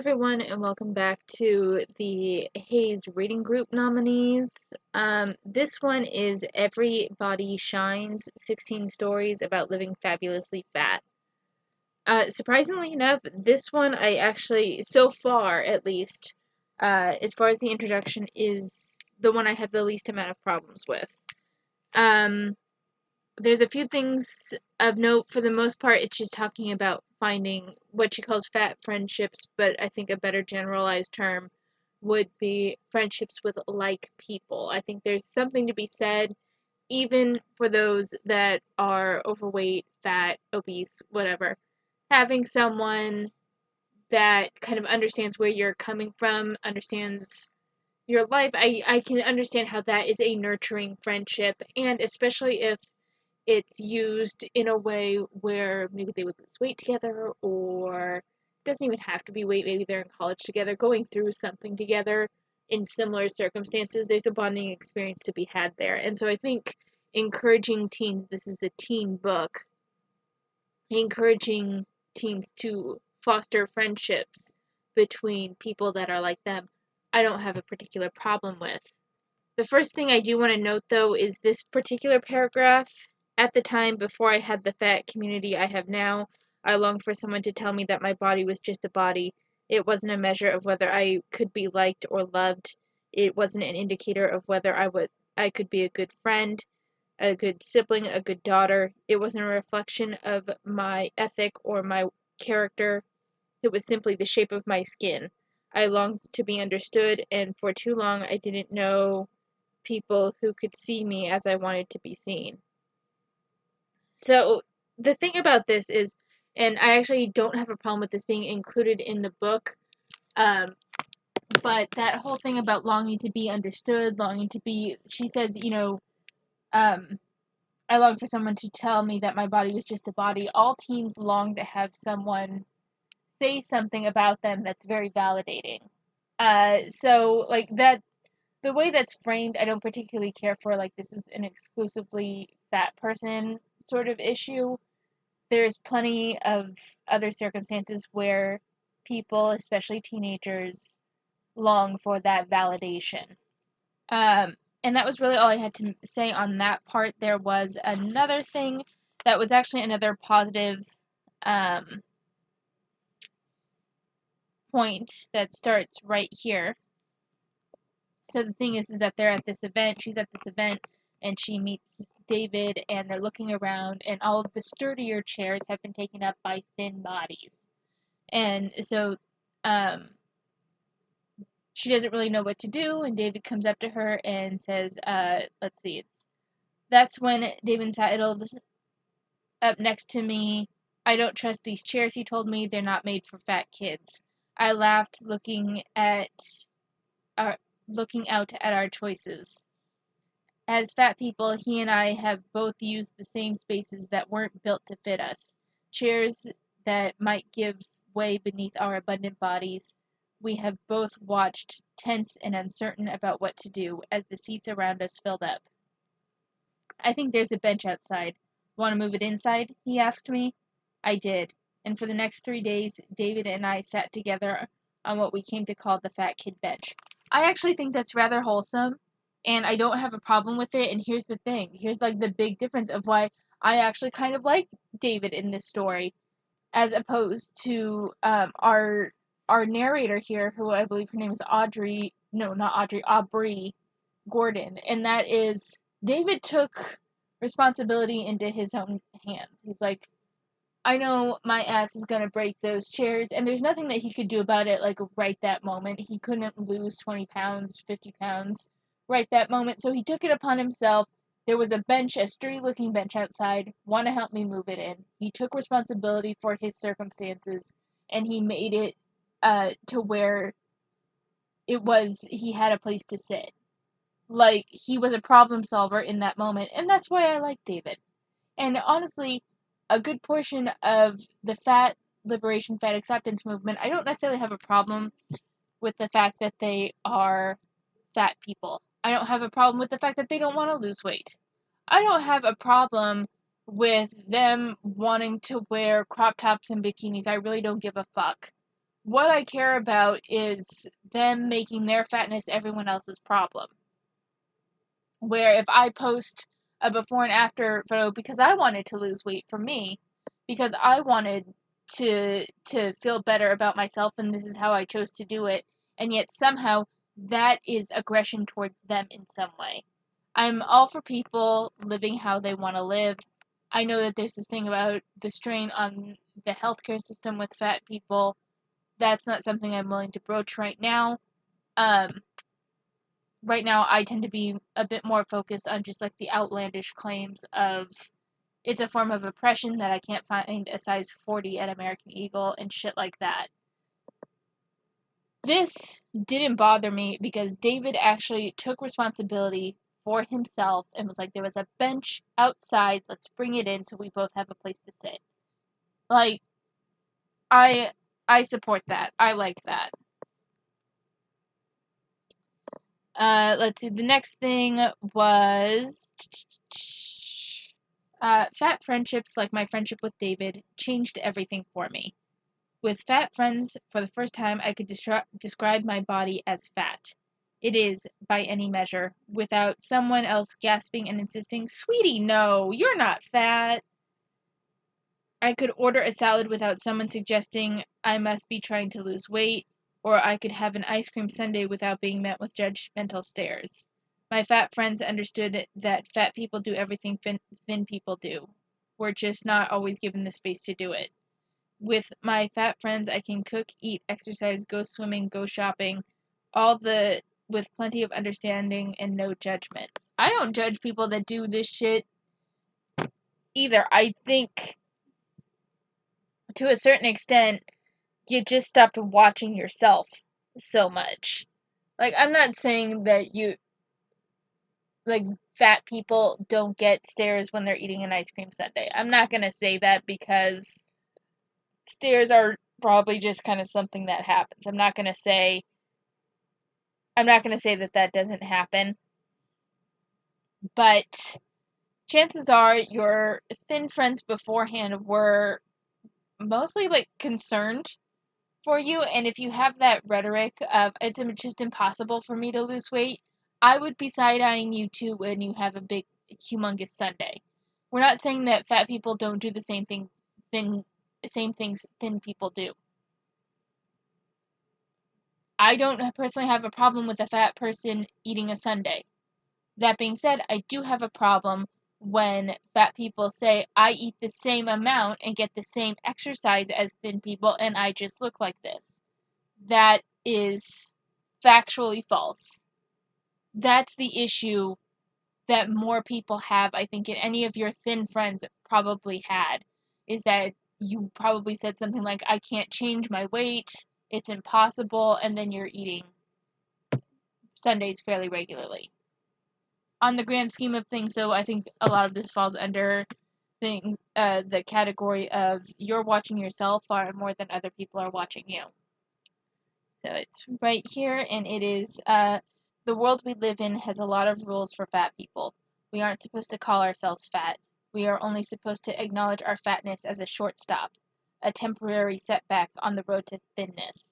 everyone, and welcome back to the HAES Reading Group nominees. This one is Everybody Shines, 16 Stories About Living Fabulously Fat. Surprisingly enough, this one I actually, so far at least, as far as the introduction, is the one I have the least amount of problems with. There's a few things of note. For the most part, it's just talking about finding what she calls fat friendships, but I think a better generalized term would be friendships with like people. I think there's something to be said, even for those that are overweight, fat, obese, whatever. Having someone that kind of understands where you're coming from, understands your life, I can understand how that is a nurturing friendship, and especially if it's used in a way where maybe they would lose weight together, or it doesn't even have to be weight, maybe they're in college together, going through something together in similar circumstances. There's a bonding experience to be had there. And so I think encouraging teens, this is a teen book, encouraging teens to foster friendships between people that are like them, I don't have a particular problem with. The first thing I do want to note, though, is this particular paragraph. At the time, before I had the fat community I have now, I longed for someone to tell me that my body was just a body. It wasn't a measure of whether I could be liked or loved. It wasn't an indicator of whether I could be a good friend, a good sibling, a good daughter. It wasn't a reflection of my ethic or my character. It was simply the shape of my skin. I longed to be understood, and for too long I didn't know people who could see me as I wanted to be seen. So the thing about this is, and I actually don't have a problem with this being included in the book, um, but that whole thing about longing to be understood, longing to be, she says, I long for someone to tell me that my body was just a body. All teens long to have someone say something about them that's very validating. So like that, the way that's framed, I don't particularly care for. Like, this is an exclusively fat person sort of issue. There's plenty of other circumstances where people, especially teenagers, long for that validation. Um, and that was really all I had to say on that part. There was another thing that was actually another positive um, point that starts right here. So the thing is that they're at this event, she's at this event, and she meets David, and they're looking around, and all of the sturdier chairs have been taken up by thin bodies. And so she doesn't really know what to do, and David comes up to her and says, let's see, that's when David sidled up next to me. I don't trust these chairs, he told me. They're not made for fat kids. I laughed, looking out at our choices. As fat people, he and I have both used the same spaces that weren't built to fit us. Chairs that might give way beneath our abundant bodies. We have both watched, tense and uncertain about what to do, as the seats around us filled up. I think there's a bench outside. Want to move it inside? He asked me. I did, and for the next 3 days, David and I sat together on what we came to call the Fat Kid Bench. I actually think that's rather wholesome, and I don't have a problem with it, and here's the thing. Here's, like, the big difference of why I actually kind of like David in this story, as opposed to our narrator here, who I believe her name is Aubrey Gordon, and that is, David took responsibility into his own hands. He's like, I know my ass is gonna break those chairs, and there's nothing that he could do about it, like, right that moment. He couldn't lose 20 pounds, 50 pounds right that moment, so he took it upon himself. There was a bench, a sturdy looking bench outside. Want to help me move it in. He took responsibility for his circumstances, and he made it to where he had a place to sit. Like, he was a problem solver in that moment, and that's why I like David. And honestly, a good portion of the fat liberation, fat acceptance movement, I don't necessarily have a problem with the fact that they are fat people. I don't have a problem with the fact that they don't want to lose weight. I don't have a problem with them wanting to wear crop tops and bikinis. I really don't give a fuck. What I care about is them making their fatness everyone else's problem. Where if I post a before and after photo because I wanted to lose weight for me, because I wanted to feel better about myself and this is how I chose to do it, and yet somehow that is aggression towards them in some way. I'm all for people living how they want to live. I know that there's this thing about the strain on the healthcare system with fat people. That's not something I'm willing to broach right now. Um, right now I tend to be a bit more focused on just like the outlandish claims of it's a form of oppression that I can't find a size 40 at American Eagle and shit like that. This didn't bother me because David actually took responsibility for himself and was like, there was a bench outside, let's bring it in so we both have a place to sit. Like, I I support that. I like that. Let's see. The next thing was fat friendships, like my friendship with David, changed everything for me. With fat friends, for the first time, I could describe my body as fat. It is, by any measure, without someone else gasping and insisting, "Sweetie, no, you're not fat." I could order a salad without someone suggesting I must be trying to lose weight, or I could have an ice cream sundae without being met with judgmental stares. My fat friends understood that fat people do everything thin people do. We're just not always given the space to do it. With my fat friends, I can cook, eat, exercise, go swimming, go shopping, all the with plenty of understanding and no judgment. I don't judge people that do this shit either. I think to a certain extent you just stopped watching yourself so much. Like, I'm not saying that like, fat people don't get stares when they're eating an ice cream sundae. I'm not gonna say that because stares are probably just kind of something that happens. I'm not gonna say that that doesn't happen, but chances are your thin friends beforehand were mostly like concerned for you, and if you have that rhetoric of it's just impossible for me to lose weight, I would be side-eyeing you too when you have a big humongous sundae. We're not saying that fat people don't do the thin same things thin people do. I don't personally have a problem with a fat person eating a sundae. That being said, I do have a problem when fat people say I eat the same amount and get the same exercise as thin people and I just look like this. That is factually false. That's the issue that more people have, I think, and any of your thin friends probably had, is that you probably said something like, I can't change my weight, it's impossible, and then you're eating Sundays fairly regularly. On the grand scheme of things, though, I think a lot of this falls under the category of you're watching yourself far more than other people are watching you. So it's right here, and it is the world we live in has a lot of rules for fat people. We aren't supposed to call ourselves fat. We are only supposed to acknowledge our fatness as a short stop, a temporary setback on the road to thinness.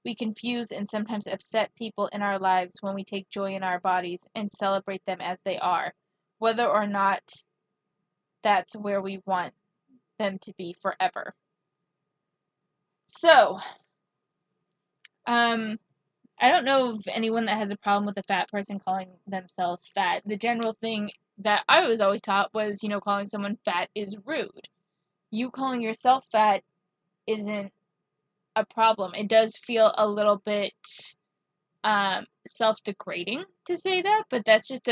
We confuse and sometimes upset people in our lives when we take joy in our bodies and celebrate them as they are, whether or not that's where we want them to be forever. So, I don't know of anyone that has a problem with a fat person calling themselves fat. The general thing that I was always taught was, calling someone fat is rude. You calling yourself fat isn't a problem. It does feel a little bit self-degrading to say that, but that's just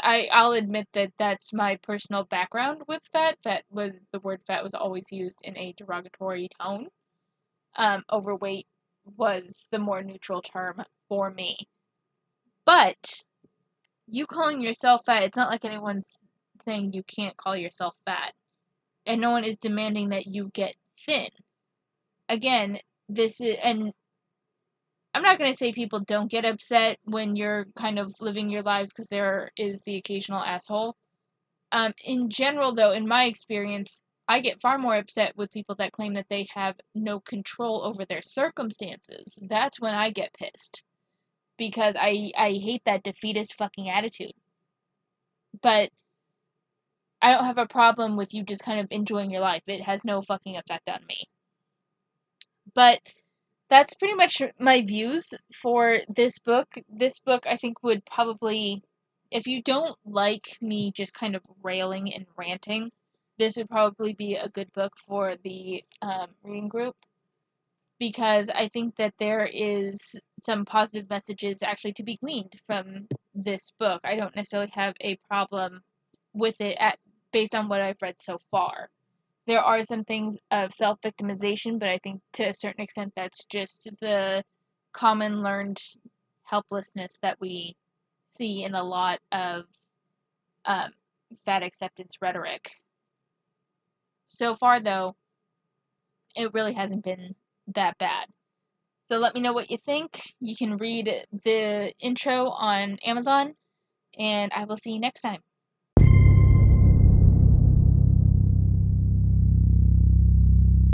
I'll admit that that's my personal background with fat. The word fat was always used in a derogatory tone. Overweight was the more neutral term for me. But you calling yourself fat, it's not like anyone's saying you can't call yourself fat. And no one is demanding that you get thin. Again, and I'm not going to say people don't get upset when you're kind of living your lives because there is the occasional asshole. In general, though, in my experience, I get far more upset with people that claim that they have no control over their circumstances. That's when I get pissed. Because I hate that defeatist fucking attitude. But I don't have a problem with you just kind of enjoying your life. It has no fucking effect on me. But that's pretty much my views for this book. This book, I think, would probably, if you don't like me just kind of railing and ranting, this would probably be a good book for the reading group, because I think that there is some positive messages actually to be gleaned from this book. I don't necessarily have a problem with it based on what I've read so far. There are some things of self-victimization, but I think to a certain extent that's just the common learned helplessness that we see in a lot of um, fat acceptance rhetoric. So far, though, it really hasn't been that bad. So let me know what you think. You can read the intro on Amazon, and I will see you next time.